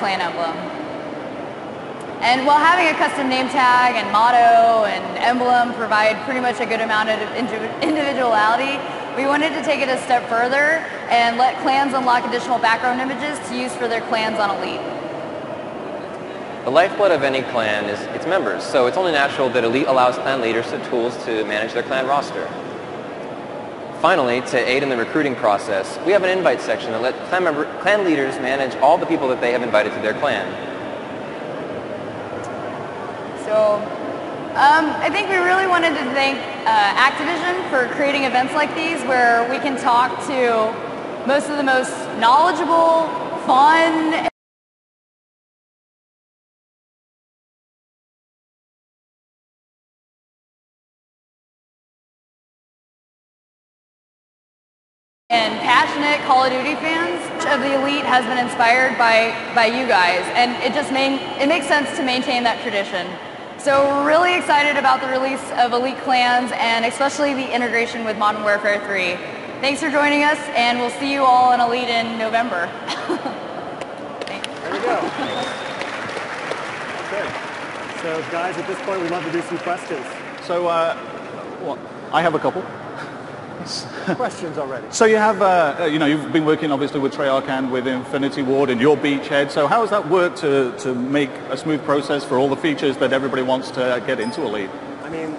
clan emblem. And while having a custom name tag and motto and emblem provide pretty much a good amount of individuality, we wanted to take it a step further and let clans unlock additional background images to use for their clans on Elite. The lifeblood of any clan is its members, so it's only natural that Elite allows clan leaders the tools to manage their clan roster. Finally, to aid in the recruiting process, we have an invite section that lets clan leaders manage all the people that they have invited to their clan. So, I think we really wanted to thank Activision for creating events like these where we can talk to most of the most knowledgeable, fun, and passionate Call of Duty fans of the Elite has been inspired by you guys, and it makes sense to maintain that tradition. So we're really excited about the release of Elite Clans and especially the integration with Modern Warfare 3. Thanks for joining us, and we'll see you all in Elite in November. Thanks. There we go. Okay. So guys, at this point we'd love to do some questions. So I have a couple. Questions already. So you have, you've been working obviously with Treyarch and with Infinity Ward and your beachhead. So how has that worked to make a smooth process for all the features that everybody wants to get into Elite? I mean,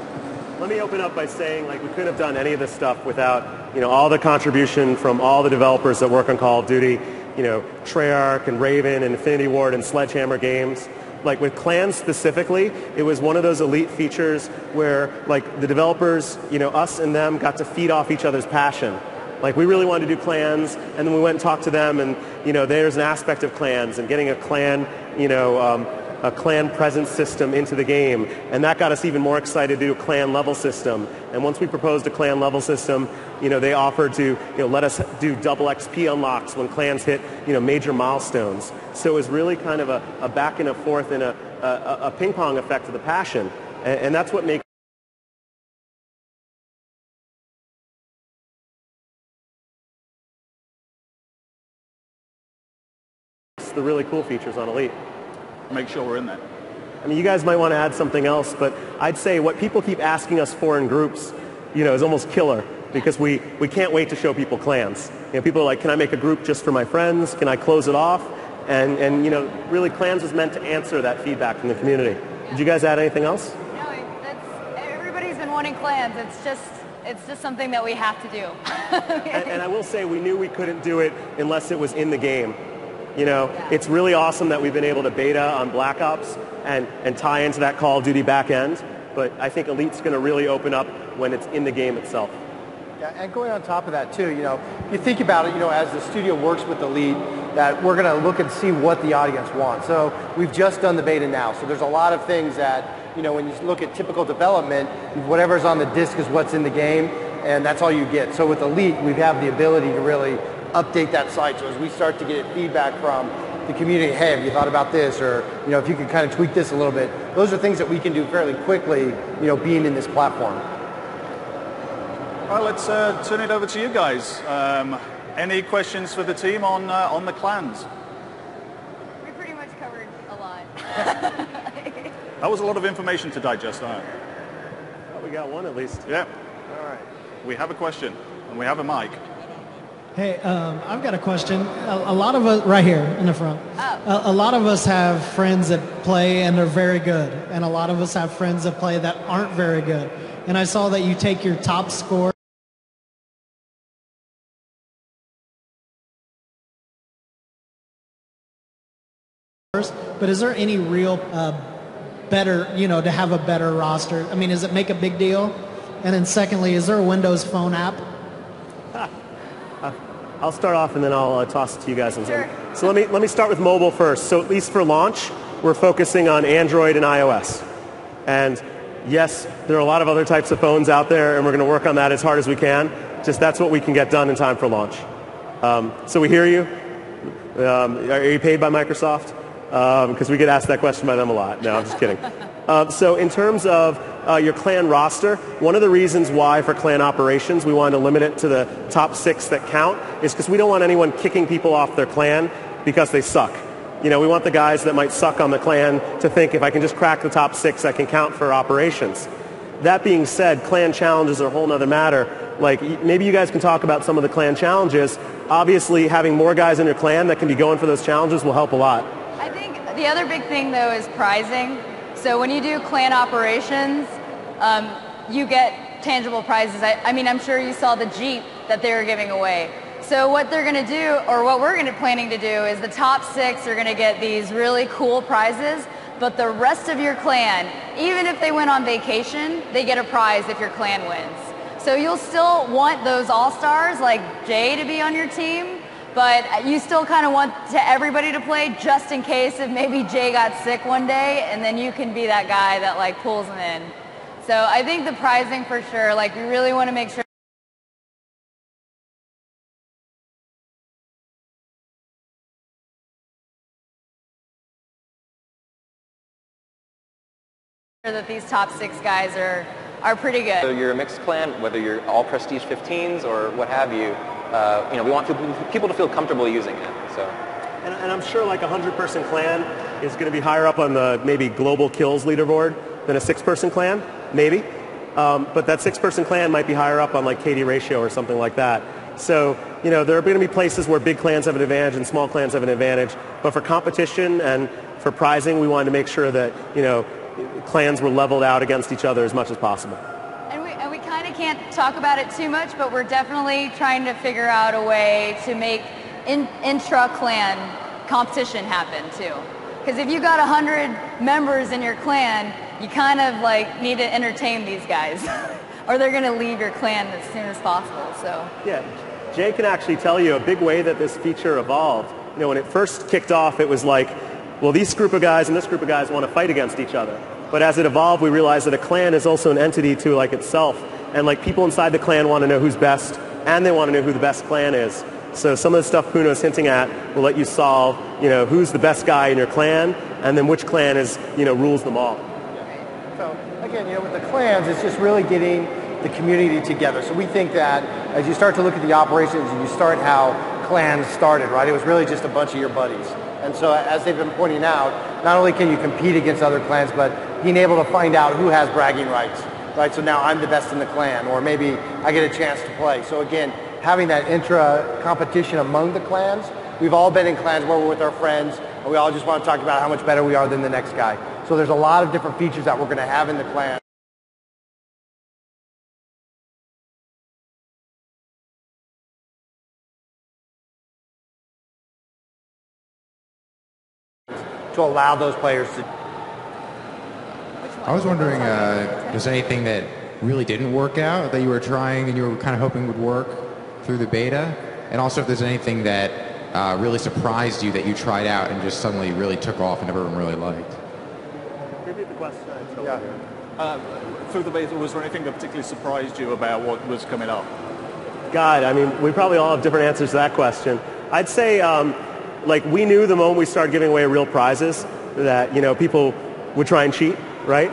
let me open up by saying, we couldn't have done any of this stuff without, all the contribution from all the developers that work on Call of Duty, Treyarch and Raven and Infinity Ward and Sledgehammer Games. With clans specifically, it was one of those Elite features where the developers, us and them got to feed off each other's passion. We really wanted to do clans, and then we went and talked to them, and there's an aspect of clans and getting a clan, a clan presence system into the game, and that got us even more excited to do a clan level system. And once we proposed a clan level system, they offered to let us do double XP unlocks when clans hit major milestones. So it was really kind of a back and a forth and a ping pong effect of the passion, and that's what makes the really cool features on Elite. Make sure we're in there. I mean, you guys might want to add something else, but I'd say what people keep asking us for in groups, is almost killer, because we can't wait to show people clans. People are like, can I make a group just for my friends? Can I close it off? And really clans was meant to answer that feedback from the community. Did you guys add anything else? No, everybody's been wanting clans. It's just something that we have to do. and I will say we knew we couldn't do it unless it was in the game. It's really awesome that we've been able to beta on Black Ops and tie into that Call of Duty back end, but I think Elite's going to really open up when it's in the game itself. Yeah, and going on top of that too, if you think about it, as the studio works with Elite, that we're going to look and see what the audience wants. So we've just done the beta now, so there's a lot of things that, when you look at typical development, whatever's on the disc is what's in the game, and that's all you get. So with Elite, we have the ability to really update that site. So as we start to get feedback from the community, hey, have you thought about this? Or, if you could kind of tweak this a little bit. Those are things that we can do fairly quickly, being in this platform. All right, let's turn it over to you guys. Any questions for the team on the clans? We pretty much covered a lot. That was a lot of information to digest. Well, we got one at least. Yeah. All right. We have a question, and we have a mic. Hey, I've got a question. A lot of us, right here in the front, a lot of us have friends that play and they're very good, and a lot of us have friends that play that aren't very good. And I saw that you take your top score but is there any real better, to have a better roster? I mean, does it make a big deal? And then secondly, is there a Windows Phone app? I'll start off and then I'll toss it to you guys. Sure. So let me start with mobile first. So at least for launch, we're focusing on Android and iOS. And yes, there are a lot of other types of phones out there, and we're going to work on that as hard as we can. Just that's what we can get done in time for launch. So we hear you. Are you paid by Microsoft? Because we get asked that question by them a lot. No, I'm just kidding. So in terms of your clan roster, one of the reasons why for clan operations we wanted to limit it to the top 6 that count is because we don't want anyone kicking people off their clan because they suck. We want the guys that might suck on the clan to think if I can just crack the top 6, I can count for operations. That being said, clan challenges are a whole nother matter. Like, maybe you guys can talk about some of the clan challenges. Obviously, having more guys in your clan that can be going for those challenges will help a lot. I think the other big thing, though, is prizing. So when you do clan operations, you get tangible prizes. I mean, I'm sure you saw the Jeep that they were giving away. So what they're going to do, or what we're planning to do, is the top 6 are going to get these really cool prizes, but the rest of your clan, even if they went on vacation, they get a prize if your clan wins. So you'll still want those all-stars like Jay to be on your team, but you still kind of want everybody to play just in case if maybe Jay got sick one day, and then you can be that guy that like pulls them in. So I think the prizing for sure, like we really want to make sure that these top 6 guys are pretty good. So you're a mixed clan, whether you're all prestige 15s or what have you, we want people to feel comfortable using it. So. And I'm sure like a 100-person clan is going to be higher up on the maybe global kills leaderboard than a 6-person clan, maybe. But that 6-person clan might be higher up on like KD ratio or something like that. So, there are going to be places where big clans have an advantage and small clans have an advantage. But for competition and for prizing, we wanted to make sure that, clans were leveled out against each other as much as possible. And we kind of can't talk about it too much, but we're definitely trying to figure out a way to make intra-clan competition happen too. Because if you got 100 members in your clan, you kind of like need to entertain these guys or they're going to leave your clan as soon as possible. So yeah, Jay can actually tell you a big way that this feature evolved. When it first kicked off, it was like, well, this group of guys and this group of guys want to fight against each other. But as it evolved, we realized that a clan is also an entity to like itself. And like people inside the clan want to know who's best, and they want to know who the best clan is. So some of the stuff Puno's hinting at will let you solve, who's the best guy in your clan, and then which clan is, rules them all. So again, with the clans, it's just really getting the community together. So we think that as you start to look at the operations and you start how clans started, right? It was really just a bunch of your buddies. And so as they've been pointing out, not only can you compete against other clans, but being able to find out who has bragging rights, right? So now I'm the best in the clan, or maybe I get a chance to play. So again, having that intra-competition among the clans, we've all been in clans where we're with our friends, and we all just want to talk about how much better we are than the next guy. So there's a lot of different features that we're going to have in the clan. To allow those players to. I was wondering, is there anything that really didn't work out that you were trying and you were kind of hoping would work through the beta? And also if there's anything that really surprised you that you tried out and just suddenly really took off and everyone really liked? Repeat the question. Yeah. Through the beta, was there anything that particularly surprised you about what was coming up? God, I mean, we probably all have different answers to that question. I'd say, we knew the moment we started giving away real prizes that, people would try and cheat, right?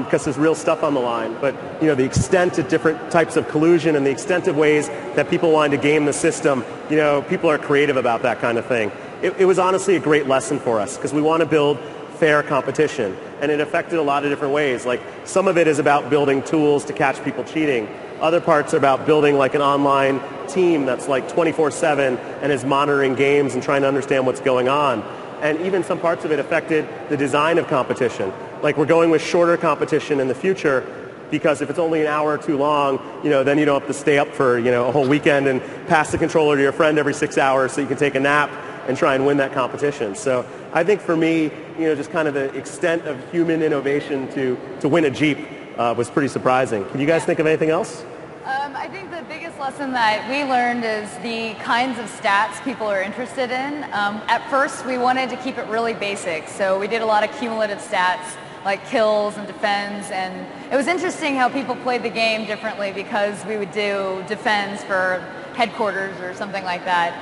Because there's real stuff on the line. But, the extent of different types of collusion and the extent of ways that people wanted to game the system, people are creative about that kind of thing. It was honestly a great lesson for us because we want to build fair competition. And it affected a lot of different ways. Like, some of it is about building tools to catch people cheating. Other parts are about building like an online team that's like 24/7 and is monitoring games and trying to understand what's going on. And even some parts of it affected the design of competition. Like, we're going with shorter competition in the future because if it's only an hour or too long, then you don't have to stay up for, a whole weekend and pass the controller to your friend every 6 hours so you can take a nap and try and win that competition. So I think for me, just kind of the extent of human innovation to win a Jeep was pretty surprising. Can you guys think of anything else? I think the biggest lesson that we learned is the kinds of stats people are interested in. At first, we wanted to keep it really basic, so we did a lot of cumulative stats like kills and defends, and it was interesting how people played the game differently because we would do defends for headquarters or something like that.